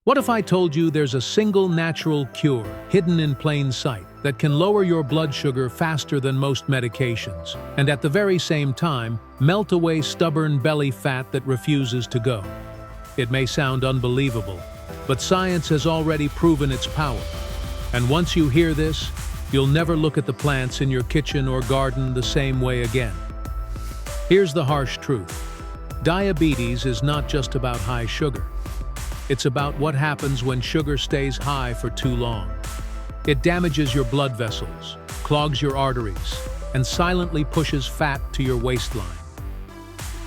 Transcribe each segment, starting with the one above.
What if I told you there's a single natural cure hidden in plain sight that can lower your blood sugar faster than most medications, and at the very same time, melt away stubborn belly fat that refuses to go? It may sound unbelievable, but science has already proven its power. And once you hear this, you'll never look at the plants in your kitchen or garden the same way again. Here's the harsh truth. Diabetes is not just about high sugar. It's about what happens when sugar stays high for too long. It damages your blood vessels, clogs your arteries, and silently pushes fat to your waistline.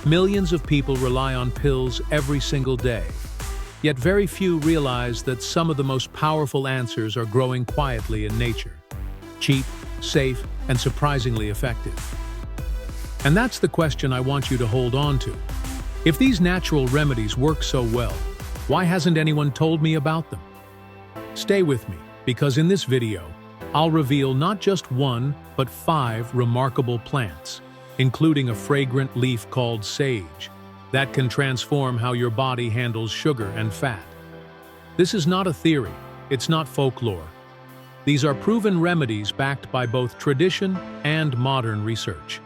Millions of people rely on pills every single day, yet very few realize that some of the most powerful answers are growing quietly in nature. Cheap, safe, and surprisingly effective. And that's the question I want you to hold on to. If these natural remedies work so well, why hasn't anyone told me about them? Stay with me, because in this video, I'll reveal not just one, but 5 remarkable plants, including a fragrant leaf called sage, that can transform how your body handles sugar and fat. This is not a theory, it's not folklore. These are proven remedies backed by both tradition and modern research.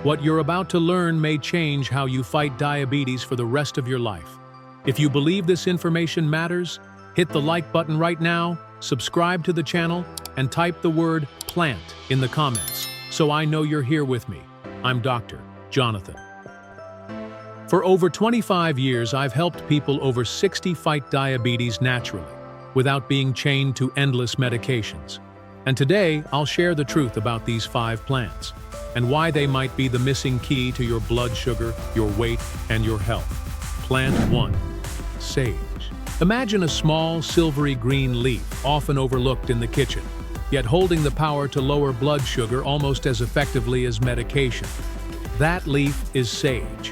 What you're about to learn may change how you fight diabetes for the rest of your life. If you believe this information matters, hit the like button right now, subscribe to the channel, and type the word plant in the comments so I know you're here with me. I'm Dr. Jonathan. For over 25 years, I've helped people over 60 fight diabetes naturally, without being chained to endless medications. And today, I'll share the truth about these 5 plants, and why they might be the missing key to your blood sugar, your weight, and your health. Plant 1. Sage. Imagine a small, silvery green leaf, often overlooked in the kitchen, yet holding the power to lower blood sugar almost as effectively as medication. That leaf is sage.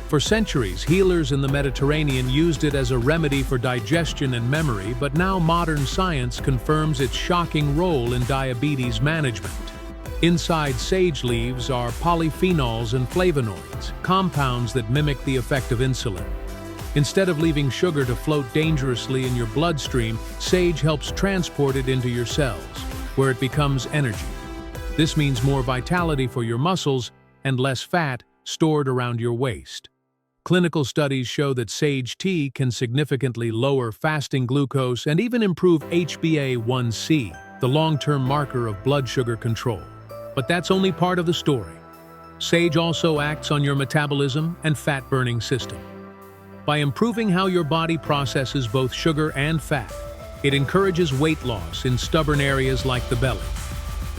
For centuries, healers in the Mediterranean used it as a remedy for digestion and memory, but now modern science confirms its shocking role in diabetes management. Inside sage leaves are polyphenols and flavonoids, compounds that mimic the effect of insulin. Instead of leaving sugar to float dangerously in your bloodstream, sage helps transport it into your cells, where it becomes energy. This means more vitality for your muscles and less fat stored around your waist. Clinical studies show that sage tea can significantly lower fasting glucose and even improve HbA1c, the long-term marker of blood sugar control. But that's only part of the story. Sage also acts on your metabolism and fat-burning system. By improving how your body processes both sugar and fat, it encourages weight loss in stubborn areas like the belly.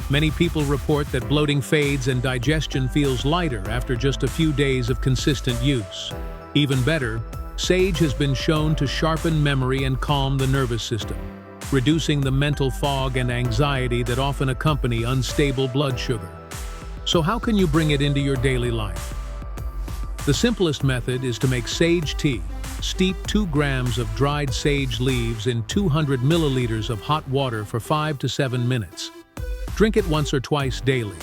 Many people report that bloating fades and digestion feels lighter after just a few days of consistent use. Even better, sage has been shown to sharpen memory and calm the nervous system, reducing the mental fog and anxiety that often accompany unstable blood sugar. So how can you bring it into your daily life? The simplest method is to make sage tea. Steep 2 grams of dried sage leaves in 200 milliliters of hot water for 5 to 7 minutes. Drink it once or twice daily.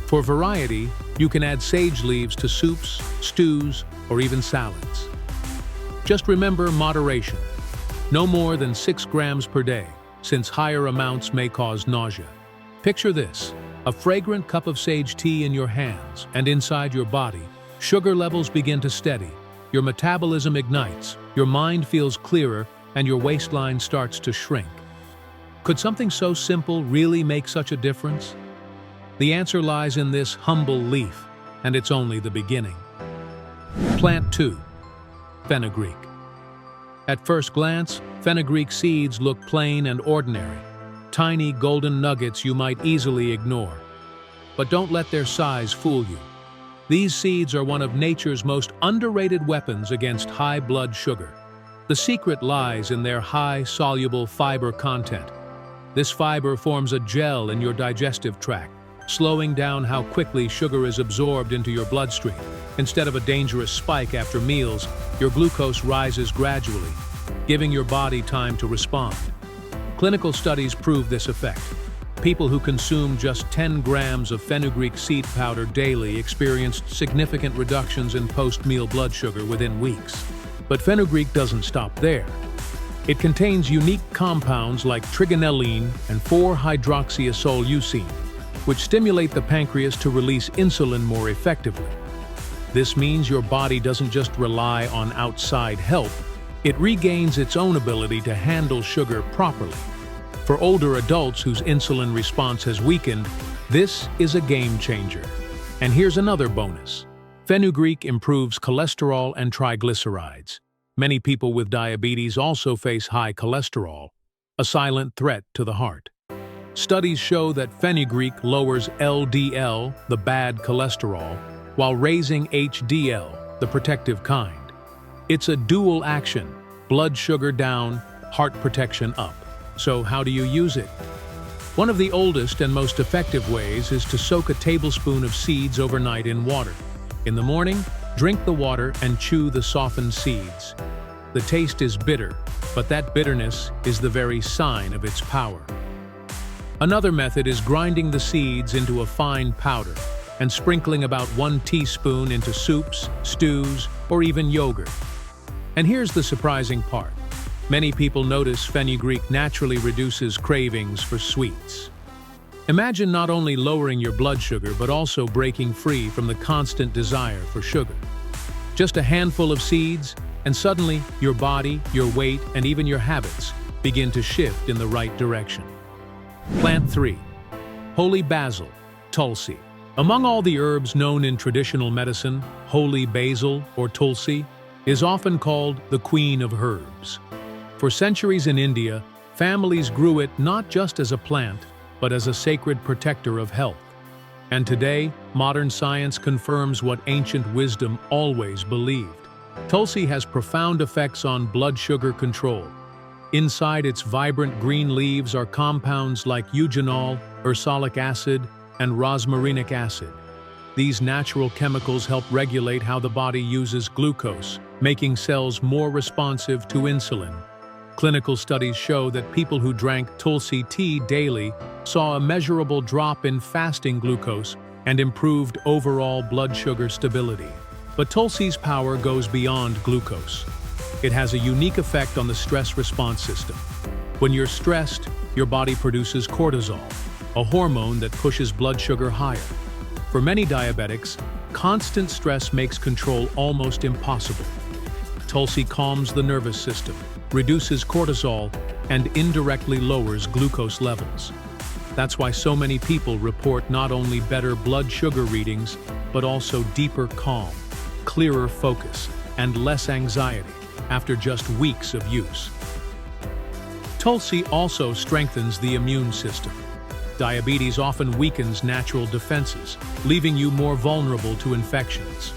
For variety, you can add sage leaves to soups, stews, or even salads. Just remember moderation. No more than 6 grams per day, since higher amounts may cause nausea. Picture this: a fragrant cup of sage tea in your hands, and inside your body, sugar levels begin to steady, your metabolism ignites, your mind feels clearer, and your waistline starts to shrink. Could something so simple really make such a difference? The answer lies in this humble leaf, and it's only the beginning. Plant 2. Fenugreek. At first glance, fenugreek seeds look plain and ordinary, tiny golden nuggets you might easily ignore. But don't let their size fool you. These seeds are one of nature's most underrated weapons against high blood sugar. The secret lies in their high, soluble fiber content. This fiber forms a gel in your digestive tract, slowing down how quickly sugar is absorbed into your bloodstream. Instead of a dangerous spike after meals, your glucose rises gradually, giving your body time to respond. Clinical studies prove this effect. People who consume just 10 grams of fenugreek seed powder daily experienced significant reductions in post-meal blood sugar within weeks. But fenugreek doesn't stop there. It contains unique compounds like trigonelline and 4-hydroxyisoleucine, which stimulate the pancreas to release insulin more effectively. This means your body doesn't just rely on outside help, it regains its own ability to handle sugar properly. For older adults whose insulin response has weakened, this is a game changer. And here's another bonus. Fenugreek improves cholesterol and triglycerides. Many people with diabetes also face high cholesterol, a silent threat to the heart. Studies show that fenugreek lowers LDL, the bad cholesterol, while raising HDL, the protective kind. It's a dual action, blood sugar down, heart protection up. So how do you use it? One of the oldest and most effective ways is to soak a tablespoon of seeds overnight in water. In the morning, drink the water and chew the softened seeds. The taste is bitter, but that bitterness is the very sign of its power. Another method is grinding the seeds into a fine powder and sprinkling about 1 teaspoon into soups, stews, or even yogurt. And here's the surprising part. Many people notice fenugreek naturally reduces cravings for sweets. Imagine not only lowering your blood sugar but also breaking free from the constant desire for sugar. Just a handful of seeds, and suddenly your body, your weight, and even your habits begin to shift in the right direction. Plant 3. Holy Basil, Tulsi. Among all the herbs known in traditional medicine, holy basil, or Tulsi, is often called the queen of herbs. For centuries in India, families grew it not just as a plant, but as a sacred protector of health. And today, modern science confirms what ancient wisdom always believed. Tulsi has profound effects on blood sugar control. Inside its vibrant green leaves are compounds like eugenol, ursolic acid, and rosmarinic acid. These natural chemicals help regulate how the body uses glucose, making cells more responsive to insulin. Clinical studies show that people who drank Tulsi tea daily saw a measurable drop in fasting glucose and improved overall blood sugar stability. But Tulsi's power goes beyond glucose. It has a unique effect on the stress response system. When you're stressed, your body produces cortisol, a hormone that pushes blood sugar higher. For many diabetics, constant stress makes control almost impossible. Tulsi calms the nervous system, reduces cortisol, and indirectly lowers glucose levels. That's why so many people report not only better blood sugar readings, but also deeper calm, clearer focus, and less anxiety after just weeks of use. Tulsi also strengthens the immune system. Diabetes often weakens natural defenses, leaving you more vulnerable to infections.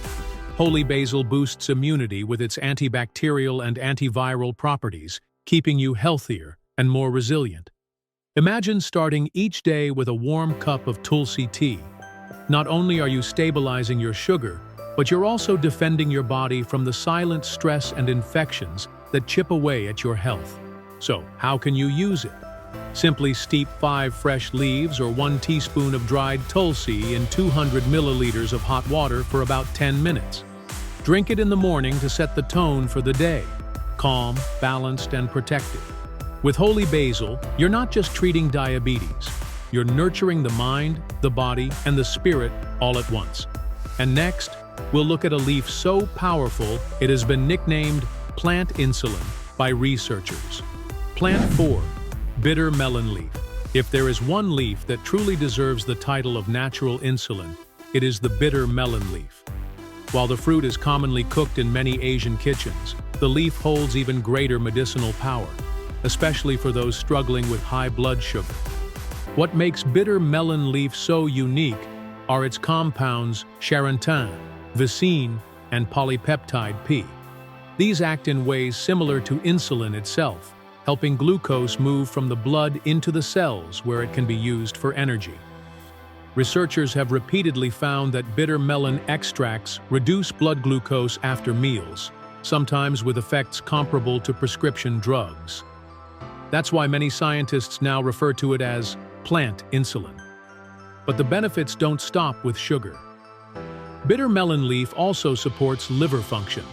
Holy basil boosts immunity with its antibacterial and antiviral properties, keeping you healthier and more resilient. Imagine starting each day with a warm cup of Tulsi tea. Not only are you stabilizing your sugar, but you're also defending your body from the silent stress and infections that chip away at your health. So, how can you use it? Simply steep 5 fresh leaves or 1 teaspoon of dried Tulsi in 200 milliliters of hot water for about 10 minutes. Drink it in the morning to set the tone for the day, calm, balanced, and protective. With holy basil, you're not just treating diabetes, you're nurturing the mind, the body, and the spirit all at once. And next, we'll look at a leaf so powerful it has been nicknamed plant insulin by researchers. Plant 4. Bitter melon leaf. If there is one leaf that truly deserves the title of natural insulin, it is the bitter melon leaf. While the fruit is commonly cooked in many Asian kitchens, the leaf holds even greater medicinal power, especially for those struggling with high blood sugar. What makes bitter melon leaf so unique are its compounds charantin, vicine, and polypeptide P. These act in ways similar to insulin itself, helping glucose move from the blood into the cells where it can be used for energy. Researchers have repeatedly found that bitter melon extracts reduce blood glucose after meals, sometimes with effects comparable to prescription drugs. That's why many scientists now refer to it as plant insulin. But the benefits don't stop with sugar. Bitter melon leaf also supports liver function.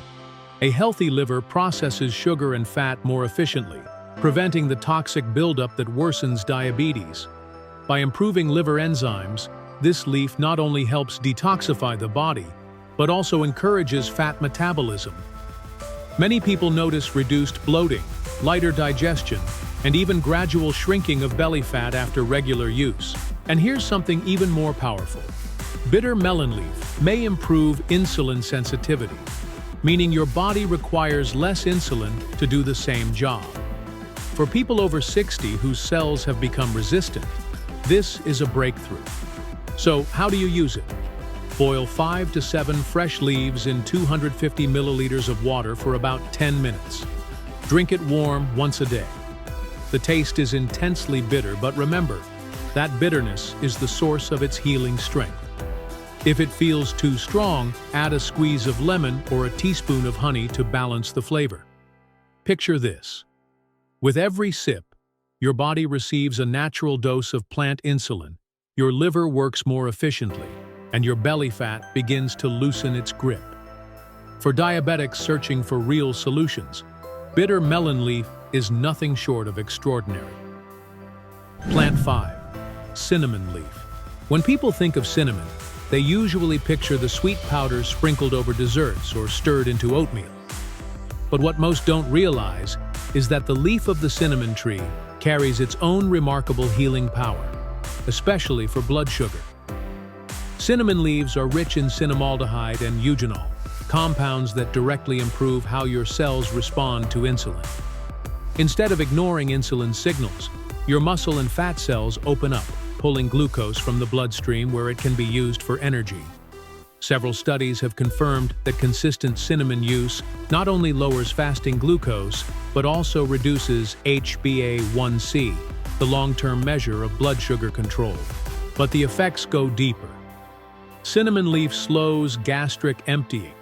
A healthy liver processes sugar and fat more efficiently, preventing the toxic buildup that worsens diabetes. By improving liver enzymes, this leaf not only helps detoxify the body, but also encourages fat metabolism. Many people notice reduced bloating, lighter digestion, and even gradual shrinking of belly fat after regular use. And here's something even more powerful. Bitter melon leaf may improve insulin sensitivity, meaning your body requires less insulin to do the same job. For people over 60 whose cells have become resistant, this is a breakthrough. So, how do you use it? Boil 5 to 7 fresh leaves in 250 milliliters of water for about 10 minutes. Drink it warm once a day. The taste is intensely bitter, but remember, that bitterness is the source of its healing strength. If it feels too strong, add a squeeze of lemon or a teaspoon of honey to balance the flavor. Picture this. With every sip, your body receives a natural dose of plant insulin, your liver works more efficiently, and your belly fat begins to loosen its grip. For diabetics searching for real solutions, bitter melon leaf is nothing short of extraordinary. Plant 5. Cinnamon leaf. When people think of cinnamon, they usually picture the sweet powder sprinkled over desserts or stirred into oatmeal. But what most don't realize is that the leaf of the cinnamon tree carries its own remarkable healing power, especially for blood sugar. Cinnamon leaves are rich in cinnamaldehyde and eugenol, compounds that directly improve how your cells respond to insulin. Instead of ignoring insulin signals, your muscle and fat cells open up, pulling glucose from the bloodstream where it can be used for energy. Several studies have confirmed that consistent cinnamon use not only lowers fasting glucose, but also reduces HbA1c, the long-term measure of blood sugar control. But the effects go deeper. Cinnamon leaf slows gastric emptying,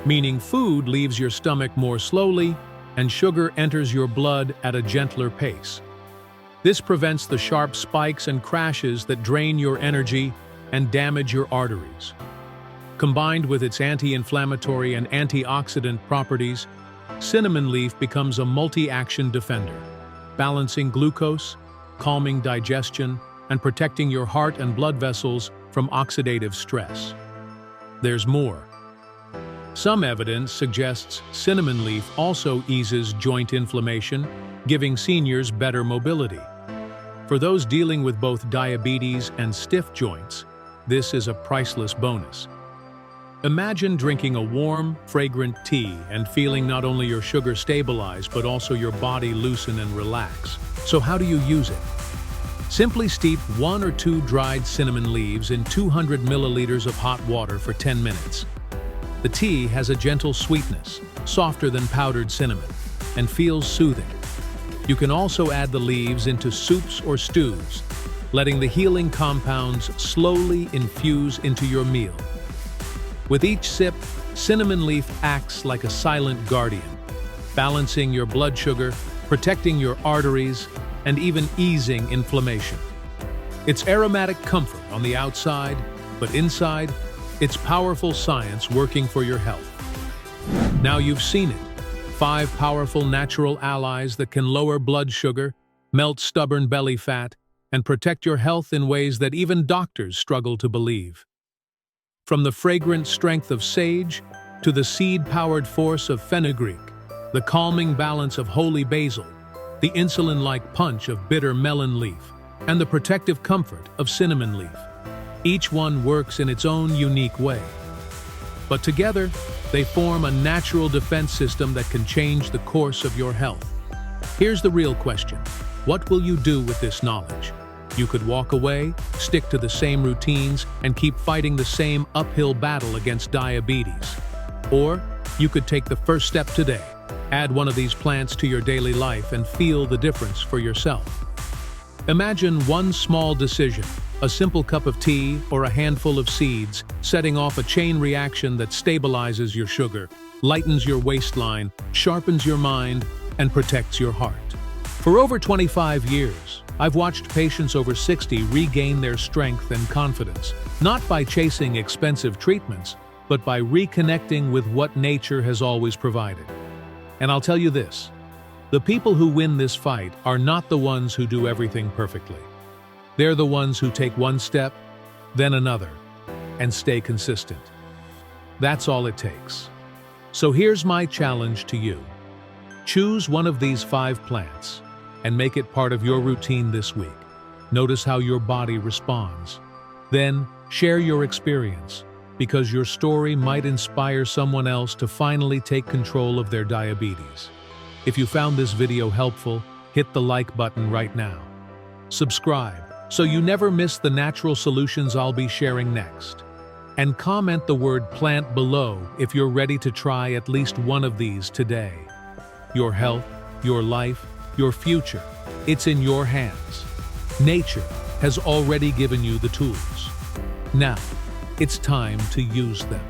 meaning food leaves your stomach more slowly and sugar enters your blood at a gentler pace. This prevents the sharp spikes and crashes that drain your energy and damage your arteries. Combined with its anti-inflammatory and antioxidant properties, cinnamon leaf becomes a multi-action defender, balancing glucose, calming digestion, and protecting your heart and blood vessels from oxidative stress. There's more. Some evidence suggests cinnamon leaf also eases joint inflammation, giving seniors better mobility. For those dealing with both diabetes and stiff joints, this is a priceless bonus. Imagine drinking a warm, fragrant tea and feeling not only your sugar stabilize but also your body loosen and relax. So how do you use it? Simply steep 1 or 2 dried cinnamon leaves in 200 milliliters of hot water for 10 minutes. The tea has a gentle sweetness, softer than powdered cinnamon, and feels soothing. You can also add the leaves into soups or stews, letting the healing compounds slowly infuse into your meal. With each sip, cinnamon leaf acts like a silent guardian, balancing your blood sugar, protecting your arteries, and even easing inflammation. It's aromatic comfort on the outside, but inside, it's powerful science working for your health. Now you've seen it. 5 powerful natural allies that can lower blood sugar, melt stubborn belly fat, and protect your health in ways that even doctors struggle to believe. From the fragrant strength of sage to the seed-powered force of fenugreek, the calming balance of holy basil, the insulin-like punch of bitter melon leaf, and the protective comfort of cinnamon leaf. Each one works in its own unique way. But together, they form a natural defense system that can change the course of your health. Here's the real question. What will you do with this knowledge? You could walk away, stick to the same routines, and keep fighting the same uphill battle against diabetes. Or you could take the first step today. Add one of these plants to your daily life and feel the difference for yourself. Imagine one small decision, a simple cup of tea or a handful of seeds, setting off a chain reaction that stabilizes your sugar, lightens your waistline, sharpens your mind, and protects your heart. For over 25 years, I've watched patients over 60 regain their strength and confidence, not by chasing expensive treatments, but by reconnecting with what nature has always provided. And I'll tell you this, The people who win this fight are not the ones who do everything perfectly. They're the ones who take one step, then another, and stay consistent. That's all it takes. So here's my challenge to you. Choose one of these 5 plants and make it part of your routine this week. Notice how your body responds. Then, share your experience, because your story might inspire someone else to finally take control of their diabetes. If you found this video helpful, hit the like button right now. Subscribe so you never miss the natural solutions I'll be sharing next. And comment the word plant below if you're ready to try at least one of these today. Your health, your life, your future, it's in your hands. Nature has already given you the tools. Now, it's time to use them.